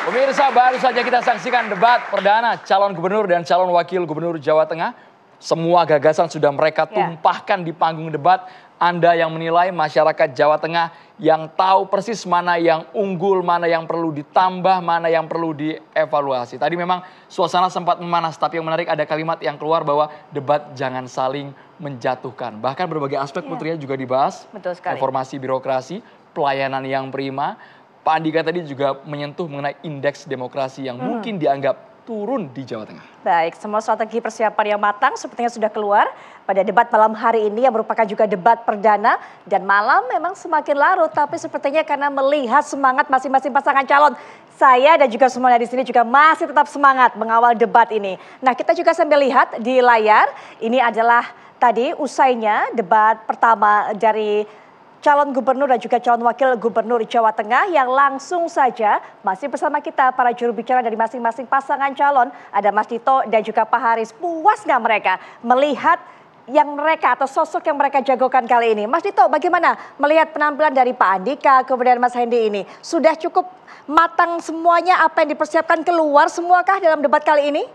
Pemirsa, baru saja kita saksikan debat perdana calon gubernur dan calon wakil gubernur Jawa Tengah. Semua gagasan sudah mereka tumpahkan di panggung debat. Anda yang menilai, masyarakat Jawa Tengah yang tahu persis mana yang unggul, mana yang perlu ditambah, mana yang perlu dievaluasi. Tadi memang suasana sempat memanas, tapi yang menarik ada kalimat yang keluar bahwa debat jangan saling menjatuhkan. Bahkan berbagai aspek Putri juga dibahas. Betul sekali. Reformasi birokrasi, pelayanan yang prima. Pak Andika tadi juga menyentuh mengenai indeks demokrasi yang mungkin dianggap turun di Jawa Tengah. Baik, semua strategi persiapan yang matang sepertinya sudah keluar pada debat malam hari ini yang merupakan juga debat perdana. Dan malam memang semakin larut, tapi sepertinya karena melihat semangat masing-masing pasangan calon, saya dan juga semuanya di sini juga masih tetap semangat mengawal debat ini. Nah, kita juga sambil lihat di layar, ini adalah tadi usainya debat pertama dari calon gubernur dan juga calon wakil gubernur Jawa Tengah yang langsung saja masih bersama kita para juru bicara dari masing-masing pasangan calon. Ada Mas Dito dan juga Pak Haris. Puas nggak mereka melihat yang mereka atau sosok yang mereka jagokan kali ini? Mas Dito, bagaimana melihat penampilan dari Pak Andika kemudian Mas Hendi ini? Sudah cukup matang semuanya apa yang dipersiapkan keluar semuakah dalam debat kali ini?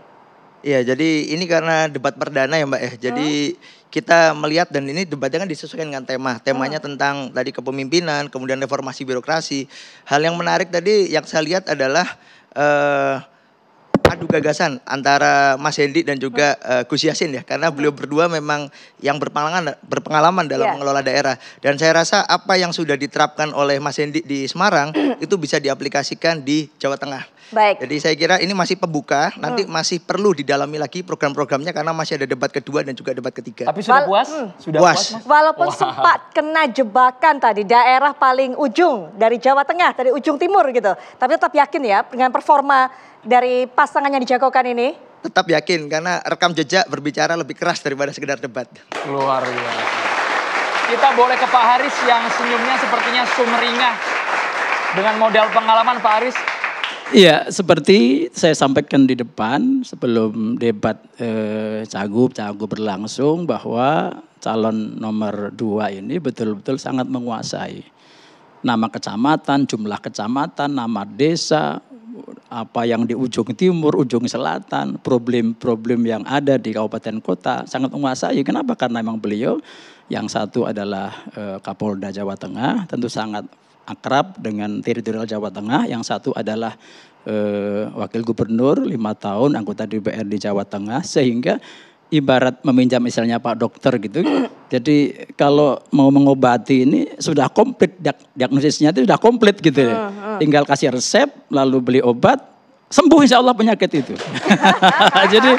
Iya, jadi ini karena debat perdana ya Mbak ya. Jadi kita melihat dan ini debatnya kan disesuaikan dengan tema. Temanya tentang tadi kepemimpinan, kemudian reformasi birokrasi. Hal yang menarik tadi yang saya lihat adalah adu gagasan antara Mas Hendi dan juga Gus Yassin ya. Karena beliau berdua memang yang berpengalaman dalam mengelola daerah. Dan saya rasa apa yang sudah diterapkan oleh Mas Hendi di Semarang itu bisa diaplikasikan di Jawa Tengah. Baik. Jadi saya kira ini masih pembuka, nanti masih perlu didalami lagi program-programnya karena masih ada debat kedua dan juga debat ketiga. Tapi sudah puas? Sudah puas, Mas? Walaupun sempat kena jebakan tadi daerah paling ujung dari Jawa Tengah, dari ujung timur gitu. Tapi tetap yakin ya dengan performa dari pasangan yang dijagokan ini? Tetap yakin karena rekam jejak berbicara lebih keras daripada sekedar debat. Luar biasa. Kita boleh ke Pak Haris yang senyumnya sepertinya sumringah. Dengan modal pengalaman Pak Haris. Iya, seperti saya sampaikan di depan sebelum debat cagup berlangsung bahwa calon nomor 2 ini betul-betul sangat menguasai nama kecamatan, jumlah kecamatan, nama desa, apa yang di ujung timur, ujung selatan, problem-problem yang ada di kabupaten kota sangat menguasai. Kenapa? Karena memang beliau yang satu adalah Kapolda Jawa Tengah, tentu sangat akrab dengan teritorial Jawa Tengah, yang satu adalah wakil gubernur 5 tahun anggota DPR di Jawa Tengah, sehingga ibarat meminjam misalnya Pak Dokter gitu. Jadi kalau mau mengobati ini sudah komplit, diagnosisnya itu sudah komplit gitu ya. Tinggal kasih resep lalu beli obat, sembuh insya Allah penyakit itu. Jadi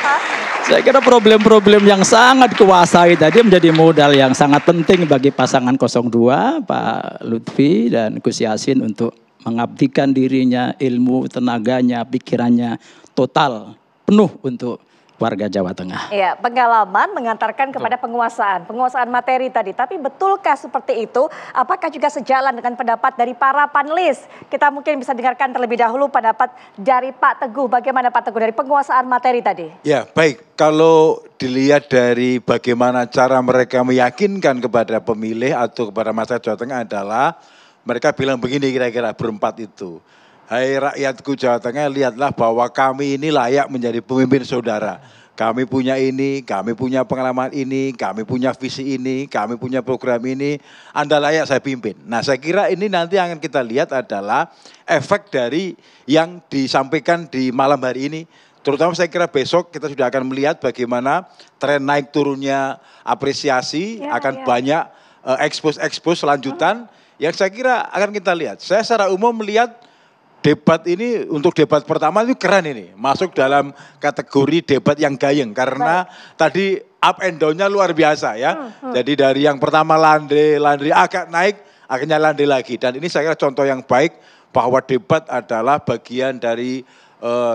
saya kira problem-problem yang sangat kuasai tadi menjadi modal yang sangat penting bagi pasangan 02, Pak Lutfi dan Gus Yassin untuk mengabdikan dirinya, ilmu, tenaganya, pikirannya total, penuh untuk warga Jawa Tengah. Iya, pengalaman mengantarkan kepada penguasaan materi tadi. Tapi betulkah seperti itu? Apakah juga sejalan dengan pendapat dari para panelis? Kita mungkin bisa dengarkan terlebih dahulu pendapat dari Pak Teguh. Bagaimana Pak Teguh dari penguasaan materi tadi? Ya, baik. Kalau dilihat dari bagaimana cara mereka meyakinkan kepada pemilih atau kepada masyarakat Jawa Tengah adalah mereka bilang begini kira-kira berempat itu. Hai rakyatku Jawa Tengah, lihatlah bahwa kami ini layak menjadi pemimpin saudara. Kami punya ini, kami punya pengalaman ini, kami punya visi ini, kami punya program ini. Anda layak saya pimpin. Nah, saya kira ini nanti yang akan kita lihat adalah efek dari yang disampaikan di malam hari ini. Terutama saya kira besok kita sudah akan melihat bagaimana tren naik turunnya apresiasi, akan banyak expose lanjutan yang saya kira akan kita lihat. Saya secara umum melihat debat ini untuk debat pertama itu keren ini. Masuk dalam kategori debat yang gayeng. Karena tadi up and down-nya luar biasa ya. Jadi dari yang pertama landai agak naik, akhirnya landai lagi. Dan ini saya kira contoh yang baik bahwa debat adalah bagian dari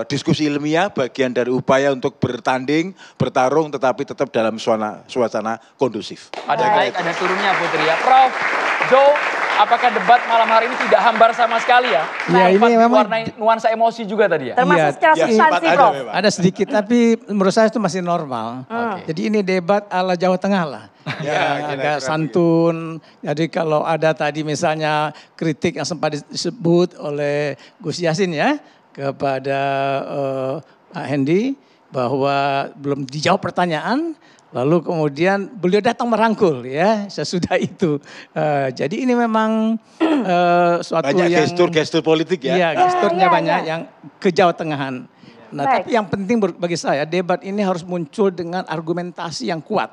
diskusi ilmiah, bagian dari upaya untuk bertanding, bertarung, tetapi tetap dalam suasana kondusif. Ada naik, ada turunnya Putri ya. Prof, Joe, apakah debat malam hari ini tidak hambar sama sekali ya? Ya, ini memang nuansa emosi juga tadi ya? Termasuk secara substansi, Prof. Ada sedikit, tapi menurut saya itu masih normal. Jadi ini debat ala Jawa Tengah lah. Ya, agak santun. Jadi kalau ada tadi misalnya kritik yang sempat disebut oleh Gus Yassin ya, kepada Pak Hendy bahwa belum dijawab pertanyaan, lalu kemudian beliau datang merangkul ya sesudah itu. Jadi ini memang suatu banyak yang gestur politik ya. Iya, gesturnya banyak yang ke Jawa Tengahan. Nah, tapi yang penting bagi saya debat ini harus muncul dengan argumentasi yang kuat.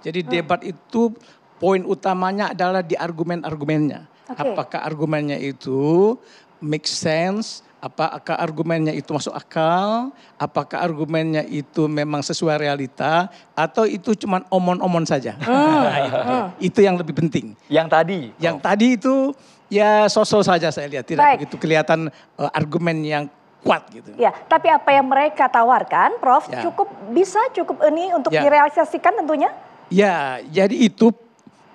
Jadi debat itu poin utamanya adalah di argumen-argumennya. Apakah argumennya itu make sense? Apakah argumennya itu masuk akal? Apakah argumennya itu memang sesuai realita? Atau itu cuma omon-omon saja? Itu yang lebih penting. Yang tadi? Yang tadi itu ya sosok saja saya lihat. Tidak begitu kelihatan argumen yang kuat gitu. Ya, tapi apa yang mereka tawarkan, Prof, cukup ini untuk direalisasikan tentunya? Ya, jadi itu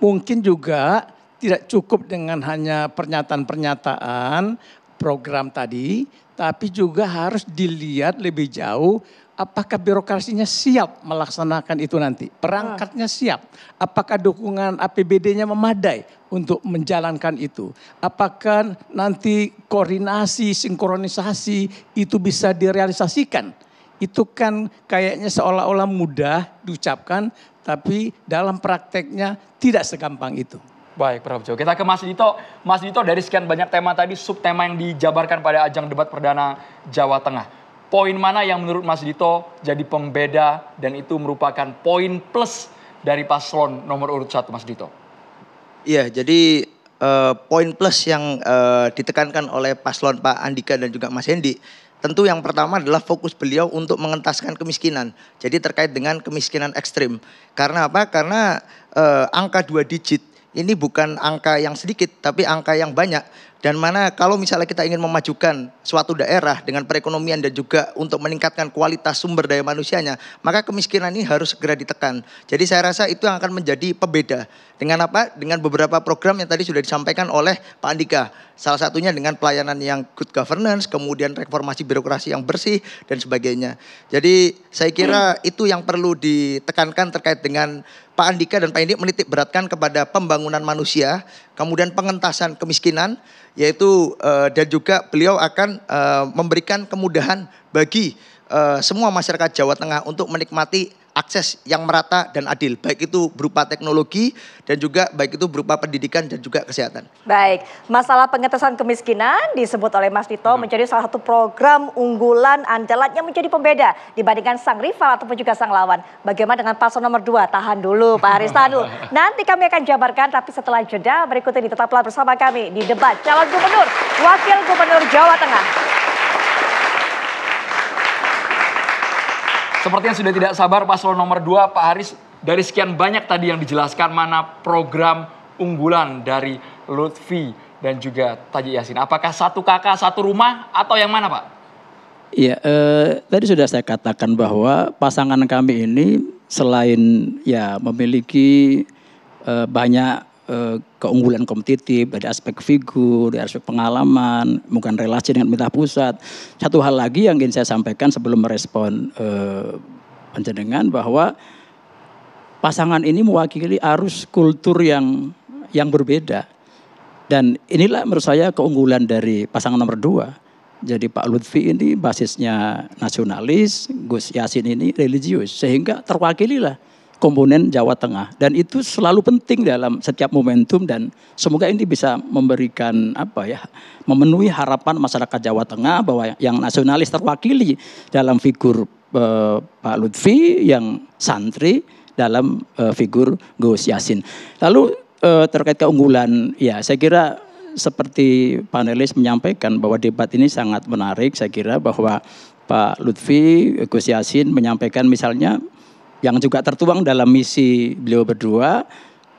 mungkin juga tidak cukup dengan hanya pernyataan-pernyataan program tadi, tapi juga harus dilihat lebih jauh apakah birokrasinya siap melaksanakan itu nanti. Perangkatnya siap. Apakah dukungan APBD-nya memadai untuk menjalankan itu. Apakah nanti koordinasi, sinkronisasi itu bisa direalisasikan. Itu kan kayaknya seolah-olah mudah diucapkan, tapi dalam prakteknya tidak segampang itu. Baik, Prof. Jo. Kita ke Mas Dito. Mas Dito, dari sekian banyak tema tadi, subtema yang dijabarkan pada ajang debat perdana Jawa Tengah. Poin mana yang menurut Mas Dito jadi pembeda dan itu merupakan poin plus dari paslon nomor urut 1, Mas Dito? Iya, jadi poin plus yang ditekankan oleh paslon Pak Andika dan juga Mas Hendy, tentu yang pertama adalah fokus beliau untuk mengentaskan kemiskinan. Jadi terkait dengan kemiskinan ekstrim. Karena apa? Karena angka 2 digit ini bukan angka yang sedikit, tapi angka yang banyak. Dan mana kalau misalnya kita ingin memajukan suatu daerah dengan perekonomian dan juga untuk meningkatkan kualitas sumber daya manusianya, maka kemiskinan ini harus segera ditekan. Jadi saya rasa itu yang akan menjadi pembeda. Dengan apa? Dengan beberapa program yang tadi sudah disampaikan oleh Pak Andika. Salah satunya dengan pelayanan yang good governance, kemudian reformasi birokrasi yang bersih, dan sebagainya. Jadi saya kira itu yang perlu ditekankan terkait dengan Pak Andika dan Pak Hendy menitik beratkan kepada pembangunan manusia, kemudian pengentasan kemiskinan, yaitu dan juga beliau akan memberikan kemudahan bagi semua masyarakat Jawa Tengah untuk menikmati akses yang merata dan adil, baik itu berupa teknologi dan juga baik itu berupa pendidikan dan juga kesehatan. Baik, masalah pengentasan kemiskinan disebut oleh Mas Dito menjadi salah satu program unggulan andalan yang menjadi pembeda dibandingkan sang rival ataupun juga sang lawan. Bagaimana dengan paslon nomor 2? Tahan dulu Pak Haris, tahan dulu. Nanti kami akan jabarkan, tapi setelah jeda berikut ini tetaplah bersama kami di debat calon gubernur, wakil gubernur Jawa Tengah. Sepertinya sudah tidak sabar paslon nomor 2, Pak Haris. Dari sekian banyak tadi yang dijelaskan, mana program unggulan dari Lutfi dan juga Taji Yasin? Apakah satu kakak, satu rumah, atau yang mana, Pak? Iya, tadi sudah saya katakan bahwa pasangan kami ini selain ya memiliki banyak keunggulan kompetitif dari aspek figur, dari aspek pengalaman, mungkin relasi dengan pemerintah pusat. Satu hal lagi yang ingin saya sampaikan sebelum merespon panjenengan bahwa pasangan ini mewakili arus kultur yang berbeda. Dan inilah menurut saya keunggulan dari pasangan nomor 2. Jadi Pak Lutfi ini basisnya nasionalis, Gus Yassin ini religius, sehingga terwakililah komponen Jawa Tengah, dan itu selalu penting dalam setiap momentum, dan semoga ini bisa memberikan memenuhi harapan masyarakat Jawa Tengah bahwa yang nasionalis terwakili dalam figur Pak Lutfi, yang santri dalam figur Gus Yassin. Lalu terkait keunggulan, ya saya kira seperti panelis menyampaikan bahwa debat ini sangat menarik. Saya kira bahwa Pak Lutfi, Gus Yassin menyampaikan misalnya yang juga tertuang dalam misi beliau berdua,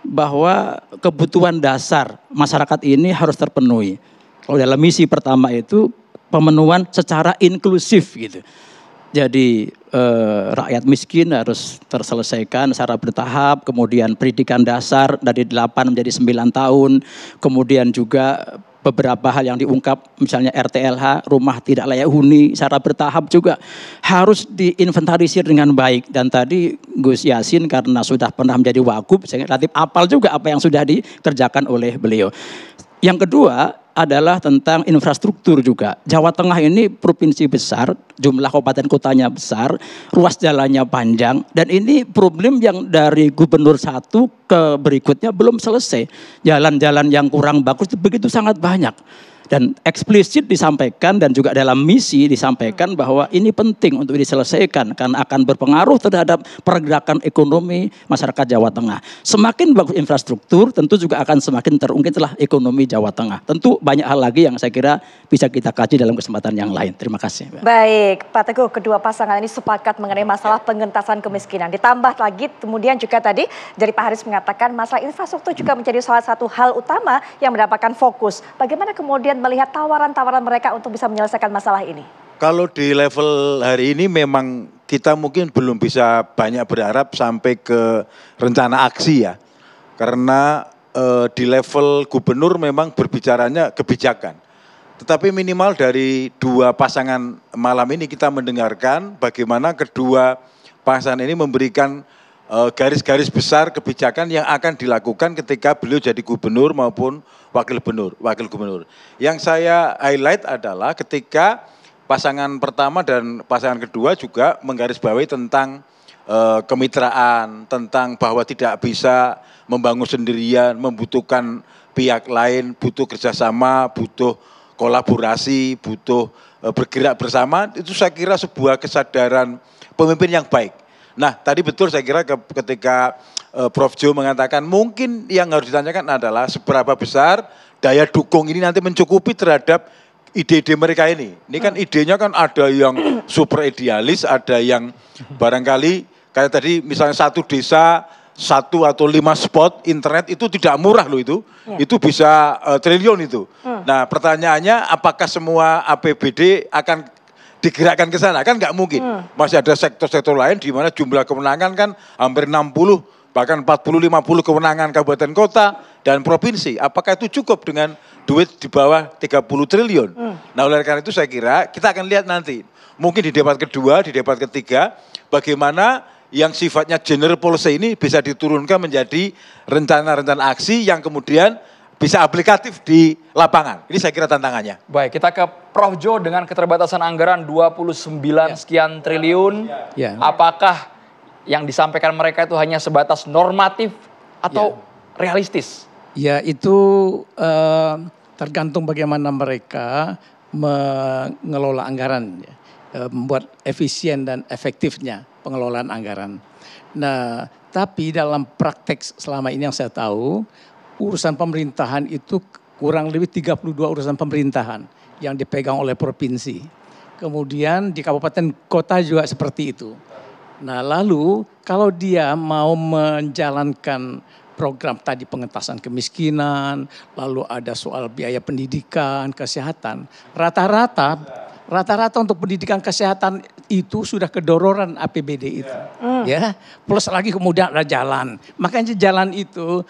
bahwa kebutuhan dasar masyarakat ini harus terpenuhi. Kalau dalam misi pertama itu pemenuhan secara inklusif gitu. Jadi rakyat miskin harus terselesaikan secara bertahap, kemudian pendidikan dasar dari 8 menjadi 9 tahun, kemudian juga beberapa hal yang diungkap, misalnya RTLH, rumah tidak layak huni, secara bertahap juga harus diinventarisir dengan baik. Dan tadi Gus Yassin karena sudah pernah menjadi wagub, saya relatif apal juga apa yang sudah dikerjakan oleh beliau. Yang kedua, adalah tentang infrastruktur juga. Jawa Tengah ini provinsi besar, jumlah kabupaten kotanya besar, ruas jalannya panjang, dan ini problem yang dari gubernur satu ke berikutnya belum selesai. Jalan-jalan yang kurang bagus itu begitu sangat banyak. Dan eksplisit disampaikan dan juga dalam misi disampaikan bahwa ini penting untuk diselesaikan karena akan berpengaruh terhadap pergerakan ekonomi masyarakat Jawa Tengah. Semakin bagus infrastruktur tentu juga akan semakin terungkitlah ekonomi Jawa Tengah. Tentu banyak hal lagi yang saya kira bisa kita kaji dalam kesempatan yang lain. Terima kasih. Baik, Pak Teguh, kedua pasangan ini sepakat mengenai masalah pengentasan kemiskinan. Ditambah lagi kemudian juga tadi dari Pak Haris mengatakan masalah infrastruktur juga menjadi salah satu hal utama yang mendapatkan fokus. Bagaimana kemudian melihat tawaran-tawaran mereka untuk bisa menyelesaikan masalah ini? Kalau di level hari ini memang kita mungkin belum bisa banyak berharap sampai ke rencana aksi ya. Karena di level gubernur memang berbicaranya kebijakan. Tetapi minimal dari dua pasangan malam ini kita mendengarkan bagaimana kedua pasangan ini memberikan garis-garis besar kebijakan yang akan dilakukan ketika beliau jadi gubernur maupun wakil gubernur. Yang saya highlight adalah ketika pasangan pertama dan pasangan kedua juga menggarisbawahi tentang kemitraan, tentang bahwa tidak bisa membangun sendirian, membutuhkan pihak lain, butuh kerjasama, butuh kolaborasi, butuh bergerak bersama. Itu saya kira sebuah kesadaran pemimpin yang baik. Nah, tadi betul saya kira ketika Prof. Jo mengatakan mungkin yang harus ditanyakan adalah seberapa besar daya dukung ini nanti mencukupi terhadap ide-ide mereka ini. Ini kan idenya kan ada yang super idealis, ada yang barangkali kayak tadi misalnya satu desa, 1 atau 5 spot internet itu tidak murah loh itu. Ya. Itu bisa triliun itu. Nah, pertanyaannya apakah semua APBD akan digerakkan ke sana? Kan nggak mungkin. Masih ada sektor-sektor lain di mana jumlah kewenangan kan hampir 60, bahkan 40-50 kewenangan kabupaten kota dan provinsi. Apakah itu cukup dengan duit di bawah 30 triliun? Nah, oleh karena itu saya kira kita akan lihat nanti. Mungkin di debat kedua, di debat ketiga, bagaimana yang sifatnya general policy ini bisa diturunkan menjadi rencana-rencana aksi yang kemudian bisa aplikatif di lapangan. Ini saya kira tantangannya. Baik, kita ke Prof. Jo dengan keterbatasan anggaran 29 sekian triliun. Ya. Apakah yang disampaikan mereka itu hanya sebatas normatif atau realistis? Ya, itu tergantung bagaimana mereka mengelola anggaran, ya. Membuat efisien dan efektifnya pengelolaan anggaran. Nah, tapi dalam praktek selama ini yang saya tahu, urusan pemerintahan itu kurang lebih 32 urusan pemerintahan yang dipegang oleh provinsi. Kemudian di kabupaten kota juga seperti itu. Nah, lalu kalau dia mau menjalankan program tadi pengentasan kemiskinan, lalu ada soal biaya pendidikan, kesehatan, rata-rata untuk pendidikan kesehatan itu sudah kedororan APBD itu, ya. Plus lagi kemudian ada jalan. Makanya jalan itu,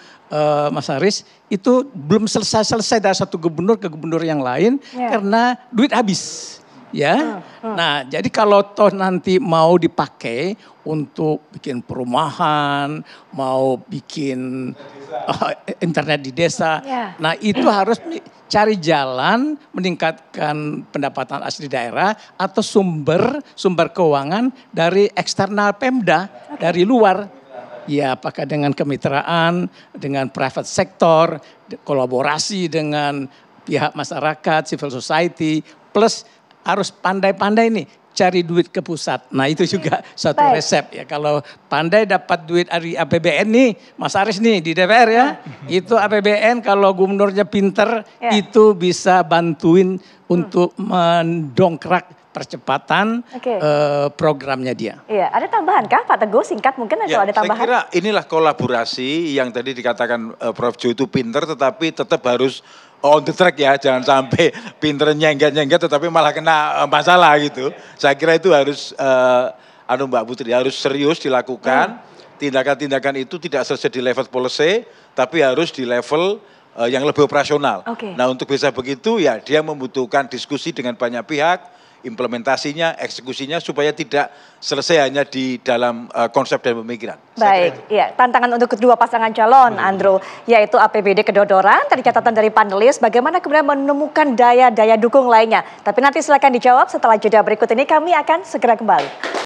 Mas Haris, itu belum selesai dari satu gubernur ke gubernur yang lain karena duit habis, ya. Nah, jadi kalau toh nanti mau dipakai untuk bikin perumahan, mau bikin internet di desa, nah itu harus cari jalan meningkatkan pendapatan asli daerah atau sumber keuangan dari eksternal Pemda, dari luar. Ya, apakah dengan kemitraan, dengan private sector, kolaborasi dengan pihak masyarakat, civil society, plus harus pandai-pandai nih cari duit ke pusat. Nah, itu juga satu resep ya. Kalau pandai dapat duit dari APBN nih, Mas Haris nih di DPR ya. Itu APBN kalau gubernurnya pinter itu bisa bantuin untuk mendongkrak percepatan programnya dia. Iya, ada tambahan kah Pak Teguh? Singkat mungkin kalau ada tambahan. Saya kira inilah kolaborasi yang tadi dikatakan Prof. Jo itu pinter tetapi tetap harus on the track ya, jangan sampai pinter nyengget-nyengget tetapi malah kena masalah gitu. Saya kira itu harus Mbak Putri harus serius dilakukan. Tindakan-tindakan itu tidak selesai di level policy tapi harus di level yang lebih operasional. Nah, untuk bisa begitu ya dia membutuhkan diskusi dengan banyak pihak, implementasinya, eksekusinya supaya tidak selesai hanya di dalam konsep dan pemikiran. Baik, ya, tantangan untuk kedua pasangan calon, Andrew, yaitu APBD kedodoran, tadi catatan dari panelis, bagaimana kemudian menemukan daya-daya dukung lainnya. Tapi nanti silakan dijawab setelah jeda berikut ini, kami akan segera kembali.